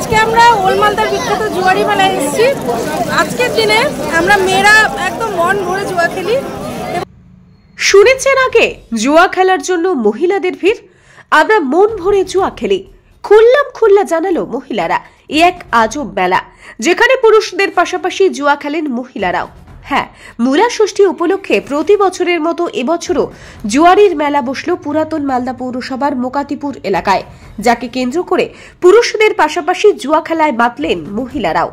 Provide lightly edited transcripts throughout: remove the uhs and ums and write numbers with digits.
আজকে আমরা ওল্ড মালদার বিখ্যাত জুয়ারি মেলায় এসেছি। আজকের দিনে আমরা মেয়েরা একদম মন ভরে জুয়া খেলি। শুনেছেন আগে জুয়া খেলার জন্য মহিলাদের ভিড়? আমরা মন ভরে জুয়া খেলি, খুল্লা জানালো মহিলারা। এক আজব মেলা যেখানে পুরুষদের পাশাপাশি জুয়া খেলেন মহিলারাও। হ্যাঁ, মূলা ষষ্ঠী উপলক্ষে প্রতি বছরের মতো এবছরও জুয়ারির মেলা বসল পুরাতন মালদা পৌরসভার মোকাতিপুর এলাকায়, যাকে কেন্দ্র করে পুরুষদের পাশাপাশি জুয়া খেলায় মাতলেন মহিলারাও।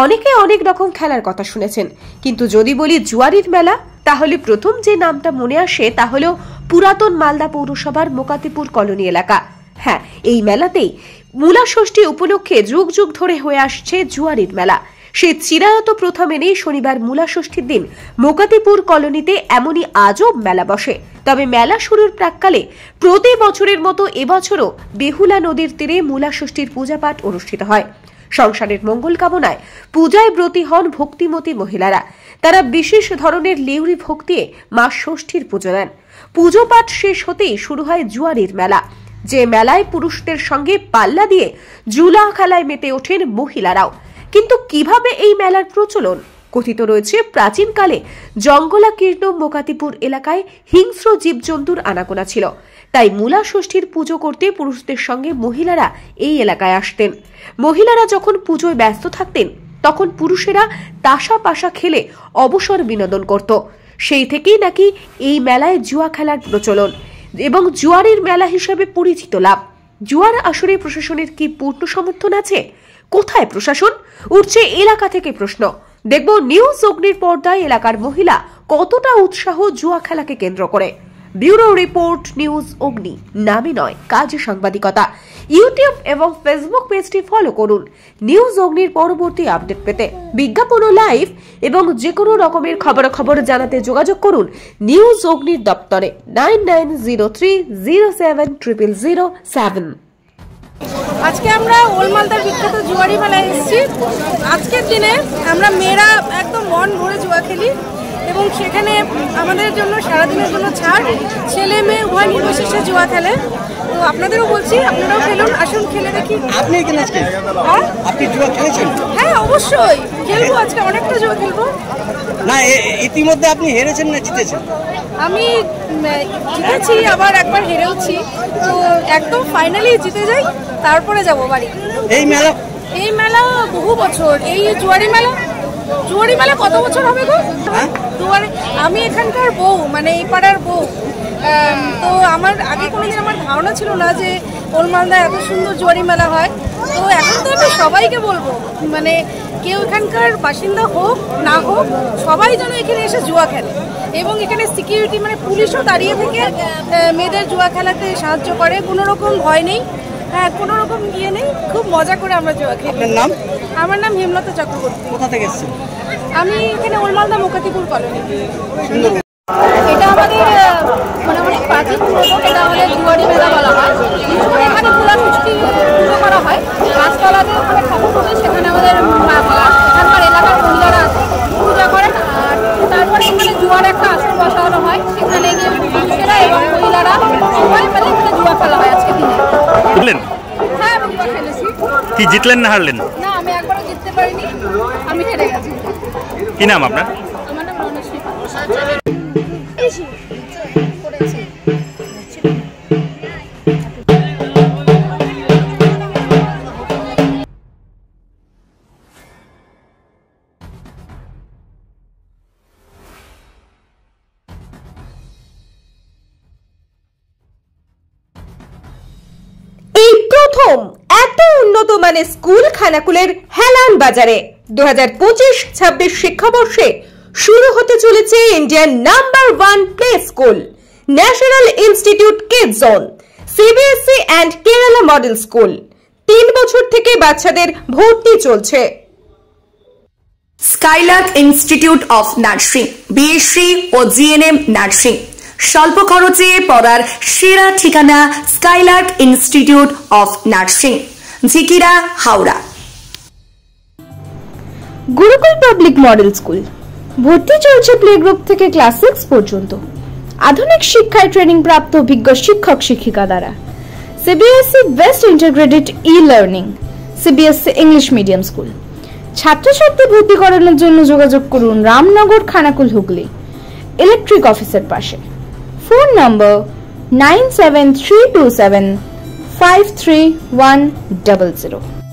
অনেকে অনেক রকম খেলার কথা শুনেছেন, কিন্তু যদি বলি জুয়ারির মেলা, তাহলে প্রথম যে নামটা মনে আসে তা হলো পুরাতন মালদা পৌরসভার মোকাতিপুর কলোনি এলাকা। হ্যাঁ, এই মেলাতেই মূলা ষষ্ঠী উপলক্ষে যুগ যুগ ধরে হয়ে আসছে জুয়ারির মেলা। সেই চিরায়ত প্রথা মেনেই শনিবার মূলা ষষ্ঠীর দিন মোকাতিপুর কলোনিতে এমনই আজব মেলা বসে। তবে মেলা শুরুর প্রাক্কালে প্রতি বছরের মতো এবছরও বেহুলা নদীর তীরে মূলা ষষ্ঠীর পূজাপাঠ অনুষ্ঠিত হয়। সংসারের মঙ্গল কামনায় পূজায় ব্রতী হন ভক্তিমতী মহিলারা। তারা বিশেষ ধরনের লেউরি ভোগ দিয়ে মা ষষ্ঠীর পুজো নেন। পুজো পাঠ শেষ হতেই শুরু হয় জুয়ারির মেলা, যে মেলায় পুরুষদের সঙ্গে পাল্লা দিয়ে জুয়া খেলায় মেতে ওঠেন মহিলারাও। কিন্তু কিভাবে এই মেলার প্রচলন? কথিত রয়েছে প্রাচীনকালে জঙ্গলাকীর্ণ মোকাতিপুর এলাকায় হিংস্র জীবজন্তুর আনাগোনা ছিল, তাই মূলা ষষ্ঠীর পুজো করতে পুরুষদের সঙ্গে মহিলারা এই এলাকায় আসতেন। মহিলারা যখন পুজোয় ব্যস্ত থাকতেন, তখন পুরুষেরা তাসা পাশা খেলে অবসর বিনোদন করত। সেই থেকেই নাকি এই মেলায় জুয়া খেলার প্রচলন এবং জুয়ারির মেলা হিসেবে পরিচিত লাভ। জুয়ার আসরে প্রশাসনের কি পূর্ণ সমর্থন আছে? কোথায় প্রশাসন? উঠছে এলাকা থেকে প্রশ্ন। দেখব নিউজ অগ্নির পর্দায় এলাকার মহিলা কতটা উৎসাহ জুয়া খেলাকে কেন্দ্র করে। ব্যুরো রিপোর্ট, নিউজ অগ্নি। নামে নয়, কাজে সাংবাদিকতা। ইউটিউব এবং ফেসবুক পেজটি ফলো করুন নিউজ অগ্নির পরবর্তী আপডেট পেতে। বিজ্ঞাপন ও লাইভ এবং যে কোনো রকমের খবর জানাতে যোগাযোগ করুন নিউজ অগ্নির দপ্তরে 9903070007। আজকে আমরা ওল্ড মালদার বিখ্যাত জুয়ারি মেলায় এসেছি। আজকের দিনে আমরা মেয়েরা একদম মন ভরে জুয়া খেলি এবং সেখানে আমাদের জন্য সারাদিনের জন্য ছাড়, ছেলে মেয়ে উভয় নির্বিশেষে জুয়া খেলে। তো আপনাদেরও বলছি, আপনারাও খেলুন, আসুন খেলে দেখি। আপনি এখানে আজকে আপনি জুয়া খেলেছেন? হ্যাঁ, অবশ্যই খেলবো, আজকে অনেকটা জুয়া খেলবো। না, ইতিমধ্যে আপনি হেরেছেন না জিতেছেন? আমি জিতেছি, আবার একবার হেরেওছি। তো একদম ফাইনালি জিতে যাই, তারপরে যাব বাড়ি। এই মেলা বহু বছর। এই জুয়ারি মেলা কত বছর হবে গো? আমি এখানকার বউ, মানে এই পাড়ার বউ। তো আমার আগে কোনোদিন আমার ধারণা ছিল না যে ওল্ড মালদায় এত সুন্দর জুয়ারি মেলা হয়। তো এখন তো আমি সবাইকে বলবো, মানে কেউ এখানকার বাসিন্দা হোক না হোক, সবাই যেন এখানে এসে জুয়া খেলে। এবং এখানে সিকিউরিটি, মানে পুলিশও দাঁড়িয়ে থেকে মেয়েদের জুয়া খেলাতে সাহায্য করে। কোনো রকম ভয় নেই, হ্যাঁ, কোনো রকম ইয়ে নেই। খুব মজা করে আমরা জুয়া খেলি। আমার নাম হেমলতা চক্রবর্তী। কোথা থেকে এসেছেন? আমি এখানে ওল্ড মালদা মোকাতিপুর কলোনি। এটা আমাদের মানে অনেক প্রাচীন পুরনো। এটা আমাদের জুয়ারি মেলা বলা হয়। এখানে মূলা ষষ্ঠী পুজো করা হয়। গাছতলাতে ওখানে ঠাকুর হবে, সেখানে আমাদের এখানকার এলাকার মহিলারা পূজা করেন। আর তারপরে এখানে জুয়ার একটা আসর বসানো হয়, সেখানে গিয়ে পুরুষেরা এবং মহিলারা সবাই মিলে এখানে জুয়া খেলা হয় আজকে দিনে। বুঝলেন? হ্যাঁ, আমি জুয়া খেলেছি। কি জিতলেন না হারলেন? না, আমি একবারও জিততে পারিনি, আমি হেরে গেছি। কি নাম আপনার? আমার নাম রণশ্রী। প্রথম এত উন্নত মানের স্কুল খানাকুলের হেলান বাজারে 2025-26 শিক্ষাবর্ষে শুরু হতে চলেছে Indian number 1 play school, national institute kids zone, CBSE and Kerala model school. 3 বছর থেকে বাচ্চাদের ভর্তি চলছে। Skylark institute of nursing, BSc ও জিএনএম নার্সিং। স্বল্প খরচে পড়ার সেরা ঠিকানা Skylark institute of nursing, Jhikira, Howrah. Gurukul public model school, ভর্তি চলছে প্লে গ্রুপ থেকে ক্লাস 6 পর্যন্ত। আধুনিক শিক্ষায় ট্রেনিং প্রাপ্ত অভিজ্ঞ শিক্ষক শিক্ষিকা দ্বারা। CBSE best integrated e learning, CBSE English medium school. ছাত্রছাত্রী ভর্তি করানোর জন্য যোগাযোগ করুন রামনগর খানাকুল হুগলি ইলেকট্রিক অফিসের পাশে। ফোন নম্বর 9732753100।